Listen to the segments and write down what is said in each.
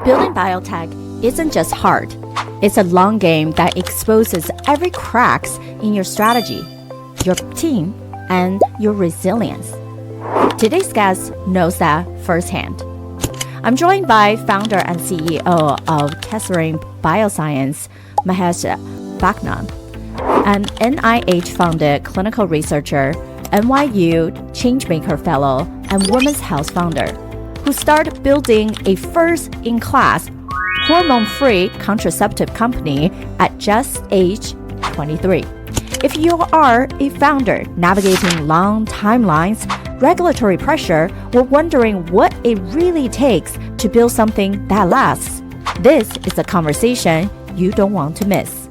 Building biotech isn't just hard. It's a long game that exposes every cracks in your strategy, your team, and your resilience. Today's guest knows that firsthand. I'm joined by founder and CEO of Catherine Bioscience, Mehek Bapna, an NIH-funded clinical researcher, NYU Changemaker Fellow, and Women's Health founder, who started building a first-in-class hormone-free contraceptive company at just age 23. If you are a founder navigating long timelines, regulatory pressure, or wondering what it really takes to build something that lasts, this is a conversation you don't want to miss.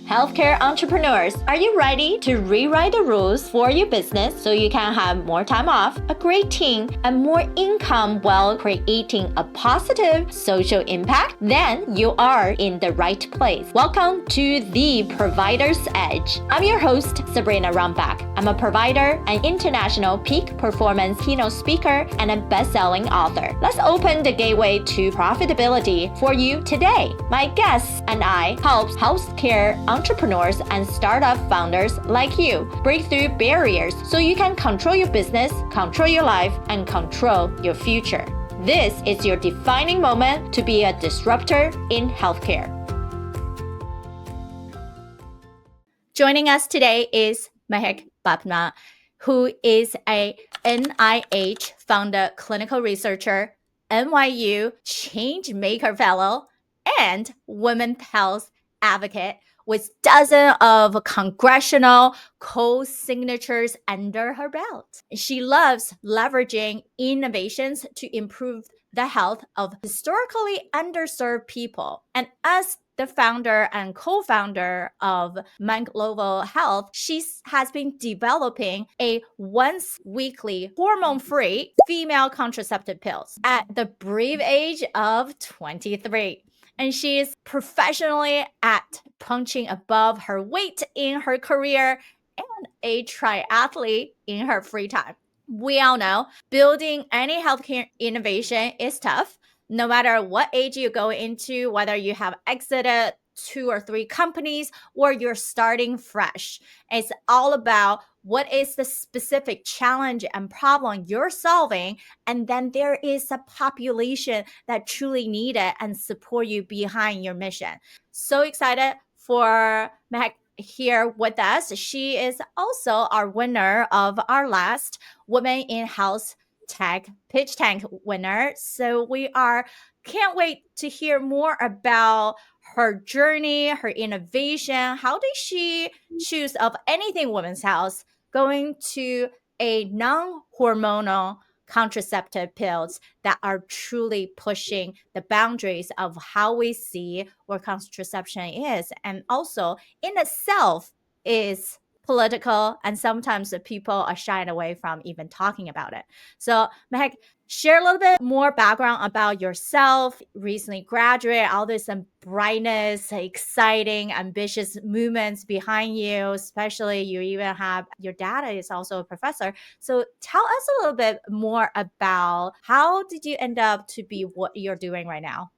Healthcare entrepreneurs, are you ready to rewrite the rules for your business so you can have more time off, a great team, and more income while creating a positive social impact? Then you are in the right place. Welcome to The Provider's Edge. I'm your host, Sabrina Runbeck. I'm a provider, an international peak performance keynote speaker, and a best-selling author. Let's open the gateway to profitability for you today. My guests and I help healthcare entrepreneurs and startup founders like you break through barriers so you can control your business, control your life, and control your future. This is your defining moment to be a disruptor in healthcare. Joining us today is Mahek Bapna, who is a NIH-funded clinical researcher, NYU Changemaker Fellow, and women's health advocate with dozens of congressional co-signatures under her belt. She loves leveraging innovations to improve the health of historically underserved people. And as the founder and co-founder of Mahek Global Health, she has been developing a once-weekly hormone-free female contraceptive pills at the brave age of 23. And she is professionally at punching above her weight in her career and a triathlete in her free time. We all know building any healthcare innovation is tough. No matter what age you go into, whether you have exited 2 or 3 companies or you're starting fresh, it's all about what is the specific challenge and problem you're solving. And then there is a population that truly need it and support you behind your mission. So excited for Mehek here with us. She is also our winner of our last Women in Health Tech Pitch Tank winner. So can't wait to hear more about her journey, her innovation. How did she choose of anything women's health going to a non-hormonal contraceptive pills that are truly pushing the boundaries of how we see what contraception is, and also in itself is political, and sometimes the people are shying away from even talking about it. So Mehek, share a little bit more background about yourself, recently graduated, all this brightness, exciting, ambitious movements behind you, especially you even have, your dad is also a professor. So tell us a little bit more about how did you end up to be what you're doing right now?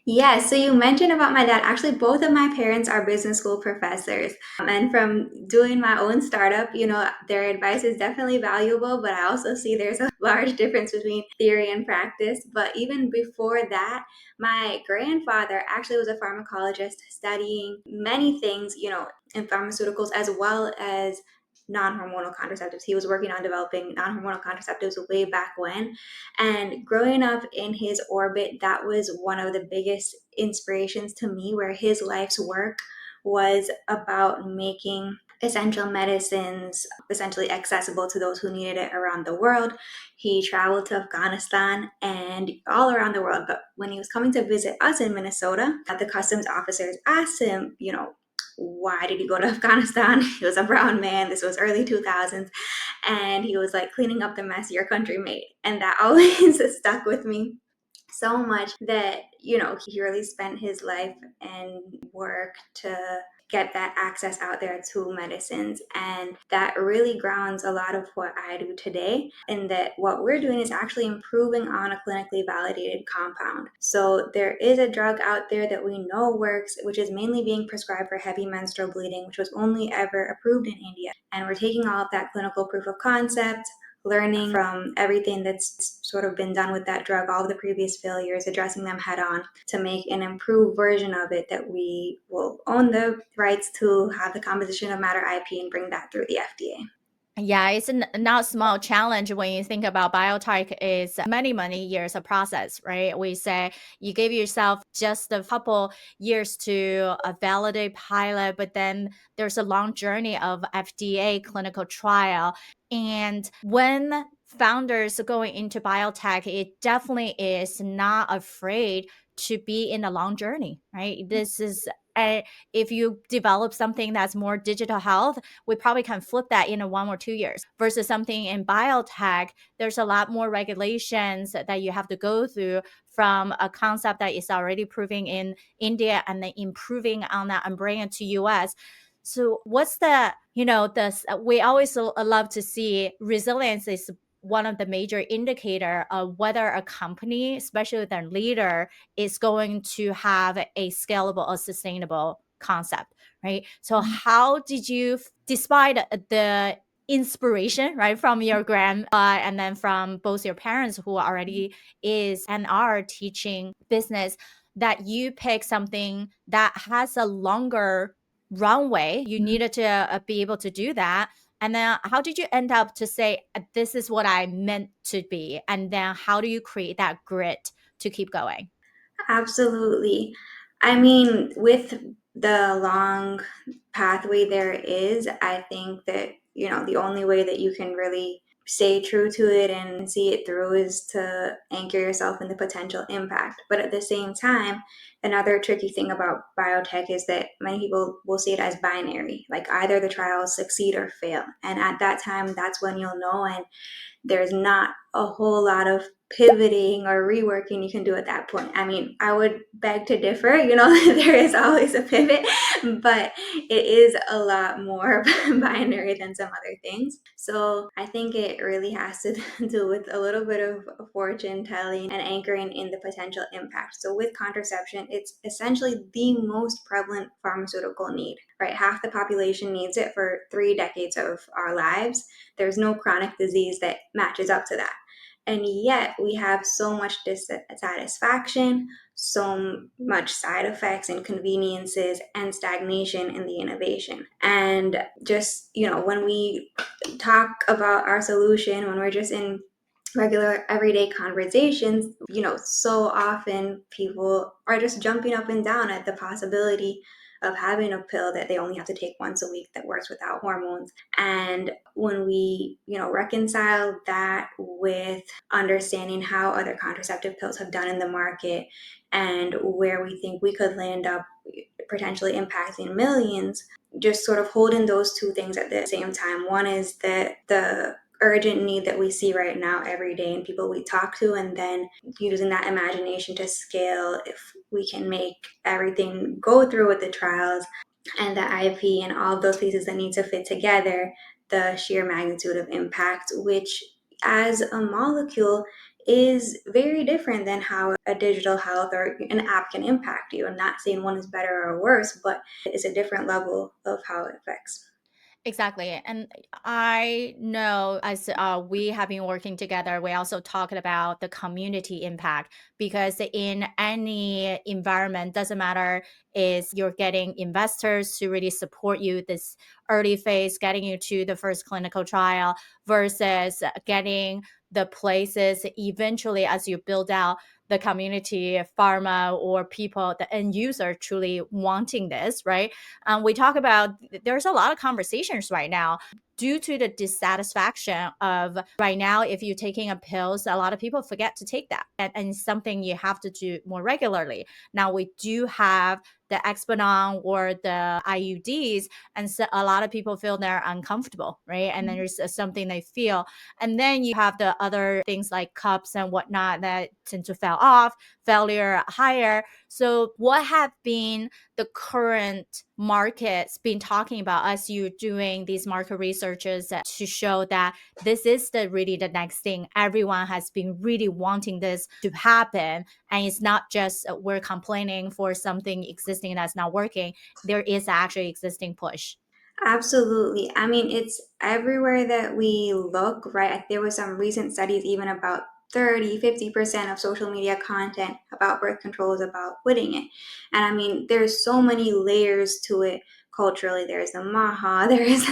Yeah, so you mentioned about my dad. Actually, both of my parents are business school professors. And from doing my own startup, their advice is definitely valuable, but I also see there's a large difference between theory and practice. But even before that, my grandfather actually was a pharmacologist studying many things, in pharmaceuticals as well as non-hormonal contraceptives. He was working on developing non-hormonal contraceptives way back when. And growing up in his orbit, that was one of the biggest inspirations to me, where his life's work was about making essential medicines essentially accessible to those who needed it around the world. He traveled to Afghanistan and all around the world. But when he was coming to visit us in Minnesota, the customs officers asked him, why did he go to Afghanistan? He was a brown man. This was early 2000s. And he was like, cleaning up the mess your country made. And that always stuck with me so much that, he really spent his life and work to get that access out there to medicines. And that really grounds a lot of what I do today, in that what we're doing is actually improving on a clinically validated compound. So there is a drug out there that we know works, which is mainly being prescribed for heavy menstrual bleeding, which was only ever approved in India. And we're taking all of that clinical proof of concept, learning from everything that's sort of been done with that drug, all of the previous failures, addressing them head on to make an improved version of it that we will own the rights to, have the composition of matter IP, and bring that through the FDA. Yeah, it's not small challenge when you think about biotech is many, many years of process, right? We say you give yourself just a couple years to validate pilot, but then there's a long journey of FDA clinical trial. And when founders going into biotech, it definitely is not afraid to be in a long journey, right? This is if you develop something that's more digital health, we probably can flip that in 1 or 2 years versus something in biotech. There's a lot more regulations that you have to go through from a concept that is already proving in India and then improving on that and bringing it to US. So what's we always love to see resilience is one of the major indicator of whether a company, especially their leader, is going to have a scalable or sustainable concept, right? So how did you, despite the inspiration, right, from your grandpa and then from both your parents who already is and are teaching business, that you pick something that has a longer runway, you needed to be able to do that. And then how did you end up to say, this is what I meant to be? And then how do you create that grit to keep going? Absolutely. I mean, with the long pathway there is, I think that, the only way that you can really stay true to it and see it through is to anchor yourself in the potential impact. But at the same time, another tricky thing about biotech is that many people will see it as binary, like either the trials succeed or fail. And at that time, that's when you'll know. And there's not a whole lot of pivoting or reworking you can do at that point. I mean, I would beg to differ, there is always a pivot, but it is a lot more binary than some other things. So I think it really has to do with a little bit of fortune telling and anchoring in the potential impact. So with contraception, it's essentially the most prevalent pharmaceutical need, right? Half the population needs it for 3 decades of our lives. There's no chronic disease that matches up to that. And yet we have so much dissatisfaction, so much side effects, inconveniences, and stagnation in the innovation. And just, when we talk about our solution, when we're just in regular everyday conversations, so often people are just jumping up and down at the possibility of having a pill that they only have to take once a week that works without hormones. And when we, reconcile that with understanding how other contraceptive pills have done in the market and where we think we could land up potentially impacting millions, just sort of holding those two things at the same time. One is that the urgent need that we see right now every day in people we talk to, and then using that imagination to scale if we can make everything go through with the trials and the IP and all of those pieces that need to fit together, the sheer magnitude of impact, which as a molecule is very different than how a digital health or an app can impact you. I'm not saying one is better or worse, but it's a different level of how it affects. Exactly. And I know as we have been working together, we also talked about the community impact because in any environment, doesn't matter is you're getting investors to really support you this early phase, getting you to the first clinical trial versus getting the places eventually as you build out the community, pharma or people, the end user truly wanting this, right? We talk about there's a lot of conversations right now due to the dissatisfaction of right now. If you're taking a pills, a lot of people forget to take that, and it's something you have to do more regularly. Now we do have the Exponon or the IUDs, and so a lot of people feel they're uncomfortable, right? And then there's something they feel, and then you have the other things like cups and whatnot that tend to feel fell off, failure higher. So what have been the current markets been talking about as you doing these market researches to show that this is really the next thing? Everyone has been really wanting this to happen, and it's not just we're complaining for something existing that's not working. There is actually existing push. Absolutely. I mean, it's everywhere that we look, right? There was some recent studies even about 30-50% of social media content about birth control is about quitting it. And I mean, there's so many layers to it culturally. There's the maha, there is,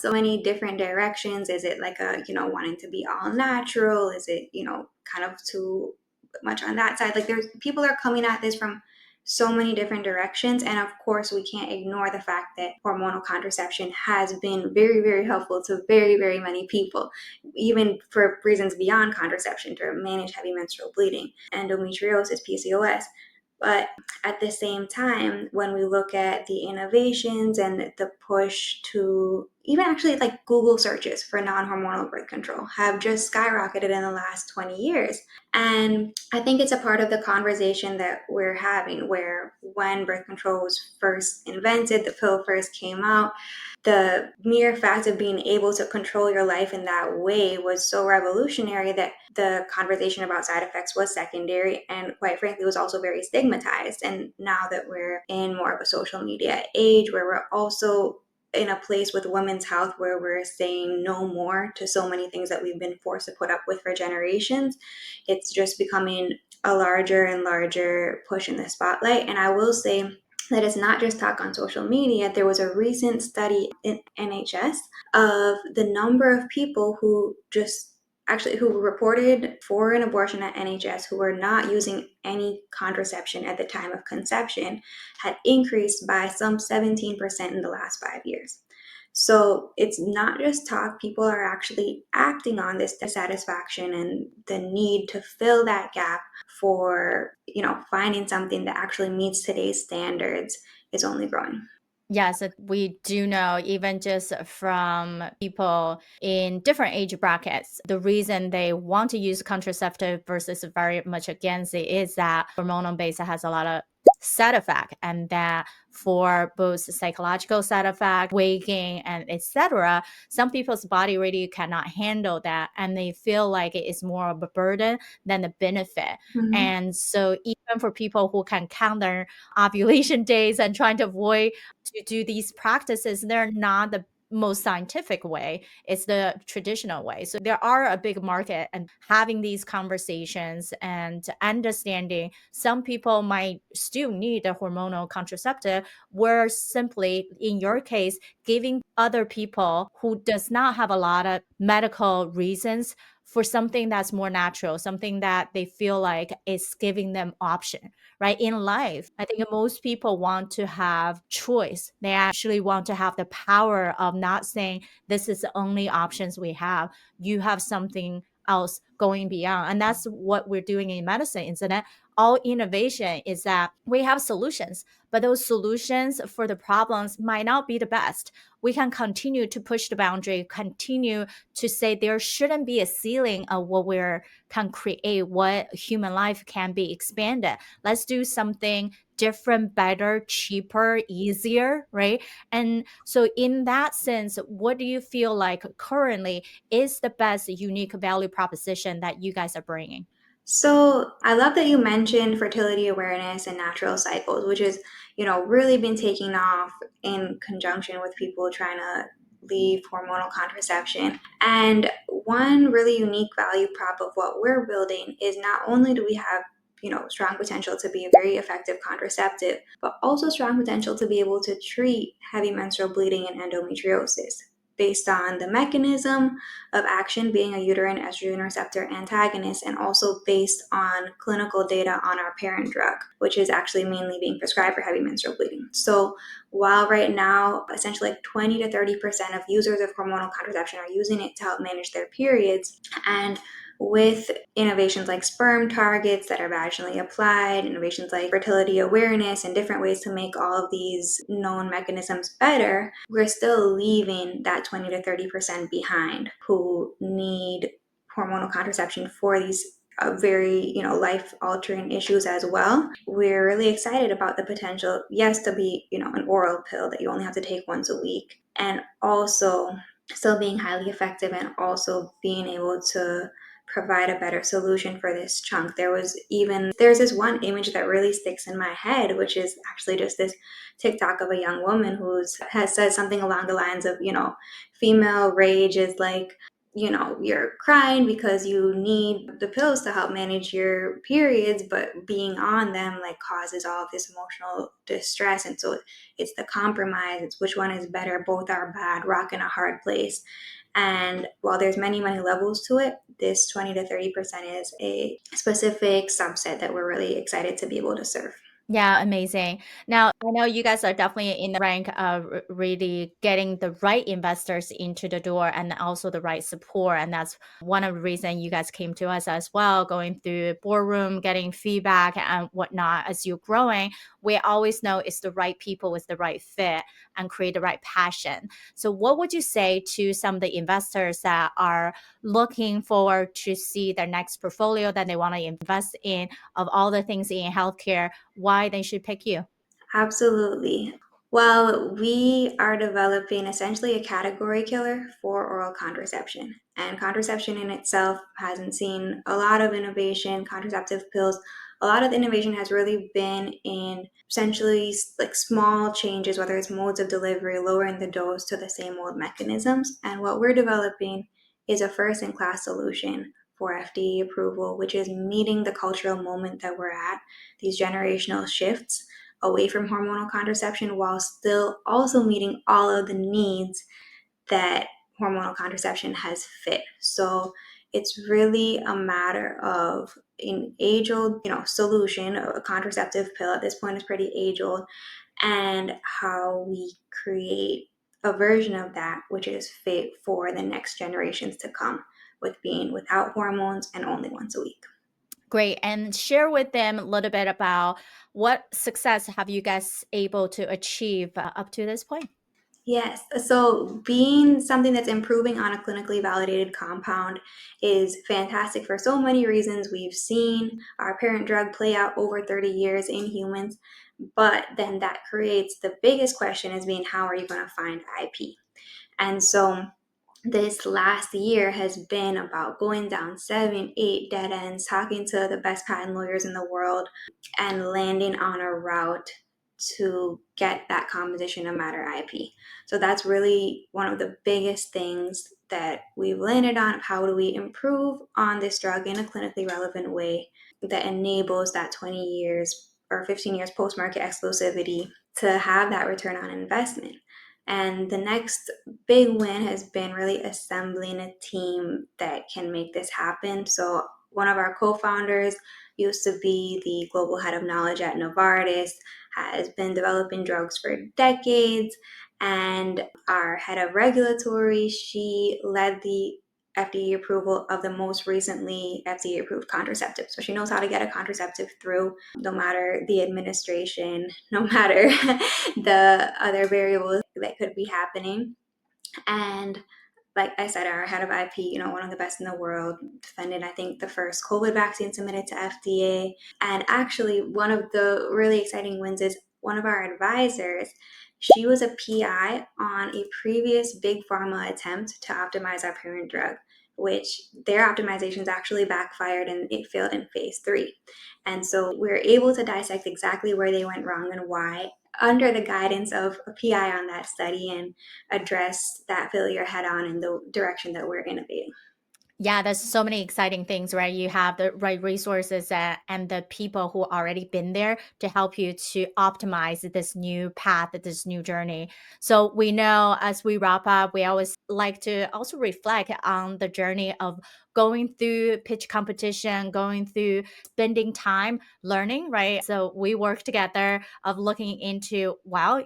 so many different directions. Is it like wanting to be all natural? Is it, kind of too much on that side? Like there's people are coming at this from so many different directions. And of course, we can't ignore the fact that hormonal contraception has been very, very helpful to very, very many people, even for reasons beyond contraception, to manage heavy menstrual bleeding, endometriosis, PCOS. But at the same time, when we look at the innovations and the push to even actually like Google searches for non-hormonal birth control have just skyrocketed in the last 20 years. And I think it's a part of the conversation that we're having, where when birth control was first invented, the pill first came out, the mere fact of being able to control your life in that way was so revolutionary that the conversation about side effects was secondary, and quite frankly was also very stigmatized. And now that we're in more of a social media age, where we're also in a place with women's health where we're saying no more to so many things that we've been forced to put up with for generations, it's just becoming a larger and larger push in the spotlight. And I will say that it's not just talk on social media. There was a recent study in NHS of the number of people who who reported for an abortion at NHS who were not using any contraception at the time of conception had increased by some 17% in the last 5 years. So it's not just talk, people are actually acting on this dissatisfaction, and the need to fill that gap for, finding something that actually meets today's standards is only growing. Yes, we do know, even just from people in different age brackets, the reason they want to use contraceptive versus very much against it is that hormonal based has a lot of side effect, and that for both psychological side effect, waking, and etc., some people's body really cannot handle that, and they feel like it is more of a burden than the benefit. Mhm. And so even for people who can count their ovulation days and trying to avoid to do these practices, they're not the most scientific way. It's the traditional way. So there are a big market, and having these conversations and understanding some people might still need a hormonal contraceptive, where simply in your case giving other people who does not have a lot of medical reasons for something that's more natural, something that they feel like is giving them option, right? In life, I think most people want to have choice. They actually want to have the power of not saying this is the only options we have. You have something else going beyond. And that's what we're doing in medicine, isn't it? All innovation is that we have solutions, but those solutions for the problems might not be the best. We can continue to push the boundary, continue to say there shouldn't be a ceiling of what we can create, what human life can be expanded. Let's do something different, better, cheaper, easier, right? And so in that sense, what do you feel like currently is the best unique value proposition that you guys are bringing? So I love that you mentioned fertility awareness and natural cycles, which is, really been taking off in conjunction with people trying to leave hormonal contraception. And one really unique value prop of what we're building is not only do we have, strong potential to be a very effective contraceptive, but also strong potential to be able to treat heavy menstrual bleeding and endometriosis based on the mechanism of action being a uterine estrogen receptor antagonist, and also based on clinical data on our parent drug, which is actually mainly being prescribed for heavy menstrual bleeding. So while right now, essentially like 20 to 30% of users of hormonal contraception are using it to help manage their periods, and with innovations like sperm targets that are vaginally applied, innovations like fertility awareness, and different ways to make all of these known mechanisms better, we're still leaving that 20 to 30% behind who need hormonal contraception for these very, life-altering issues as well. We're really excited about the potential, yes, to be, an oral pill that you only have to take once a week, and also still being highly effective and also being able to provide a better solution for this chunk. There's this one image that really sticks in my head, which is actually just this TikTok of a young woman who has said something along the lines of, female rage is like, you're crying because you need the pills to help manage your periods, but being on them like causes all of this emotional distress. And so it's the compromise, it's which one is better. Both are bad, rock in a hard place. And while there's many, many levels to it, this 20 to 30% is a specific subset that we're really excited to be able to serve. Yeah, amazing. Now, I know you guys are definitely in the rank of really getting the right investors into the door and also the right support. And that's one of the reasons you guys came to us as well, going through boardroom, getting feedback and whatnot as you're growing. We always know it's the right people with the right fit and create the right passion. So what would you say to some of the investors that are looking forward to see their next portfolio that they want to invest in of all the things in healthcare, why they should pick you? Absolutely. Well, we are developing essentially a category killer for oral contraception. And contraception in itself hasn't seen a lot of innovation, contraceptive pills. A lot of the innovation has really been in essentially like small changes, whether it's modes of delivery, lowering the dose to the same old mechanisms. And what we're developing is a first in class solution for FDA approval, which is meeting the cultural moment that we're at, these generational shifts away from hormonal contraception while still also meeting all of the needs that hormonal contraception has fit. So it's really a matter of an age old, solution. A contraceptive pill at this point is pretty age old, and how we create a version of that which is fit for the next generations to come, with being without hormones and only once a week. Great. And share with them a little bit about what success have you guys able to achieve up to this point? Yes. So being something that's improving on a clinically validated compound is fantastic for so many reasons. We've seen our parent drug play out over 30 years in humans, but then that creates the biggest question as being how are you going to find IP? And so this last year has been about going down 7, 8 dead ends, talking to the best patent lawyers in the world, and landing on a route to get that composition of matter IP. So that's really one of the biggest things that we've landed on. How do we improve on this drug in a clinically relevant way that enables that 20 years or 15 years post-market exclusivity to have that return on investment? And the next big win has been really assembling a team that can make this happen. So one of our co-founders used to be the global head of knowledge at Novartis, has been developing drugs for decades. And our head of regulatory, she led the FDA approval of the most recently FDA approved contraceptive. So she knows how to get a contraceptive through, no matter the administration, no matter the other variables that could be happening. And like I said, our head of IP, one of the best in the world, defended, I think, the first COVID vaccine submitted to FDA. And actually, one of the really exciting wins is one of our advisors, she was a PI on a previous big pharma attempt to optimize our parent drug, which their optimizations actually backfired and it failed in phase 3. And so we're able to dissect exactly where they went wrong and why under the guidance of a PI on that study, and address that failure head on in the direction that we're innovating. Yeah, there's so many exciting things, right? You have the right resources and the people who already been there to help you to optimize this new path, this new journey. So we know as we wrap up, we always like to also reflect on the journey of going through pitch competition, going through spending time learning, right? So we work together of looking into, well,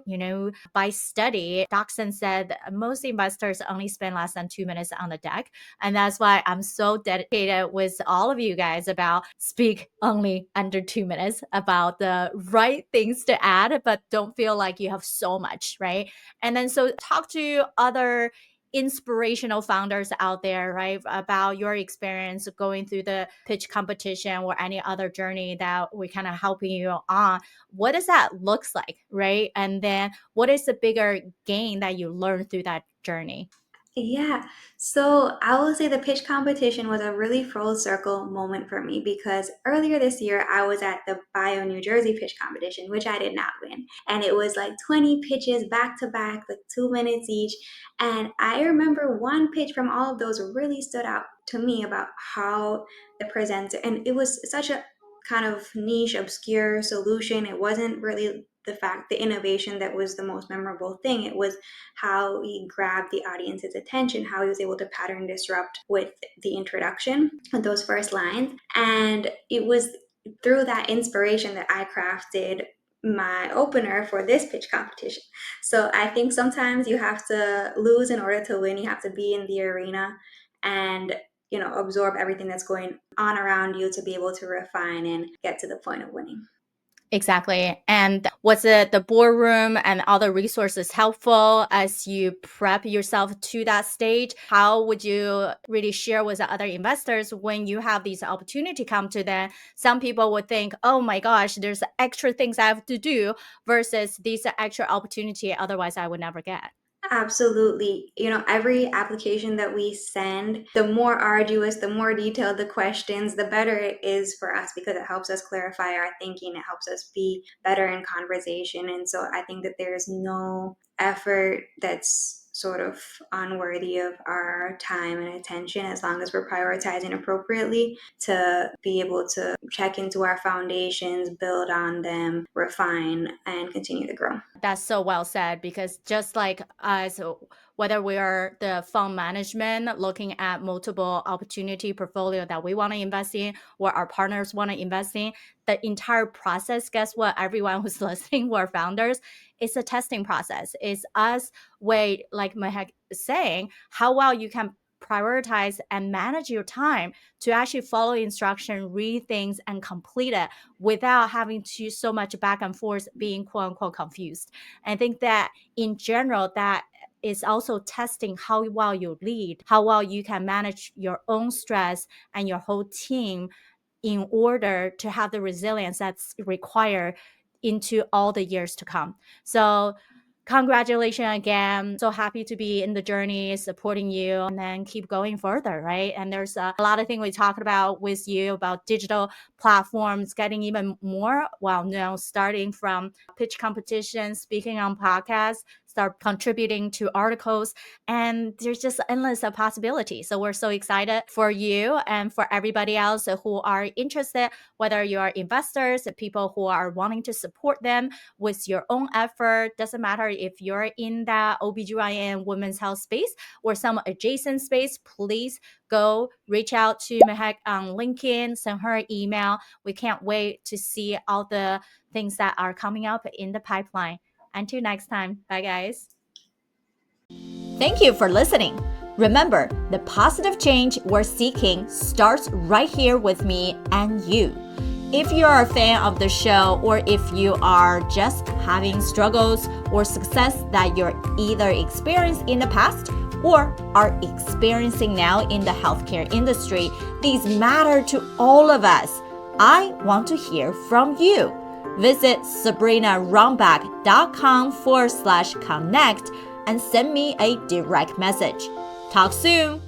by study, Doxson said most investors only spend less than 2 minutes on the deck. And that's why I'm so dedicated with all of you guys about speak only under 2 minutes about the right things to add, but don't feel like you have so much, right? And then so talk to other inspirational founders out there, right? About your experience going through the pitch competition or any other journey that we kind of helping you on. What does that looks like, right? And then what is the bigger gain that you learned through that journey? Yeah. So I will say the pitch competition was a really full circle moment for me because earlier this year I was at the Bio New Jersey pitch competition, which I did not win. And it was like 20 pitches back to back, like 2 minutes each. And I remember one pitch from all of those really stood out to me about how the presenter, and it was such a kind of niche, obscure solution. It wasn't really the innovation that was the most memorable thing. It was how he grabbed the audience's attention, how he was able to pattern disrupt with the introduction of those first lines. And it was through that inspiration that I crafted my opener for this pitch competition. So I think sometimes you have to lose in order to win. You have to be in the arena and absorb everything that's going on around you to be able to refine and get to the point of winning. Exactly. And was it the boardroom and other resources helpful as you prep yourself to that stage? How would you really share with the other investors when you have these opportunity come to them? Some people would think, oh my gosh, there's extra things I have to do versus these extra opportunity otherwise I would never get. Absolutely. Every application that we send, the more arduous, the more detailed the questions, the better it is for us because it helps us clarify our thinking. It helps us be better in conversation. And so I think that there's no effort that's sort of unworthy of our time and attention as long as we're prioritizing appropriately to be able to check into our foundations, build on them, refine, and continue to grow. That's so well said because just like us, whether we are the fund management looking at multiple opportunity portfolio that we want to invest in or our partners want to invest in, the entire process, guess what? Everyone who's listening who are founders, it's a testing process. It's us way, like Mahek is saying, how well you can prioritize and manage your time to actually follow instruction, read things, and complete it without having to so much back and forth being quote unquote confused. I think that in general, that is also testing how well you lead, how well you can manage your own stress and your whole team in order to have the resilience that's required into all the years to come. So congratulations again. So happy to be in the journey, supporting you, and then keep going further, right? And there's a lot of things we talked about with you about digital platforms getting even more well known, starting from pitch competitions, speaking on podcasts, start contributing to articles, and there's just endless of possibilities. So we're so excited for you and for everybody else who are interested, whether you are investors, people who are wanting to support them with your own effort. Doesn't matter if you're in that OBGYN women's health space or some adjacent space, please go reach out to Mehek on LinkedIn, send her an email. We can't wait to see all the things that are coming up in the pipeline. Until next time, bye guys. Thank you for listening. Remember, the positive change we're seeking starts right here with me and you. If you are a fan of the show or if you are just having struggles or success that you're either experienced in the past or are experiencing now in the healthcare industry, these matter to all of us. I want to hear from you. Visit sabrinarunbeck.com/connect and send me a direct message. Talk soon.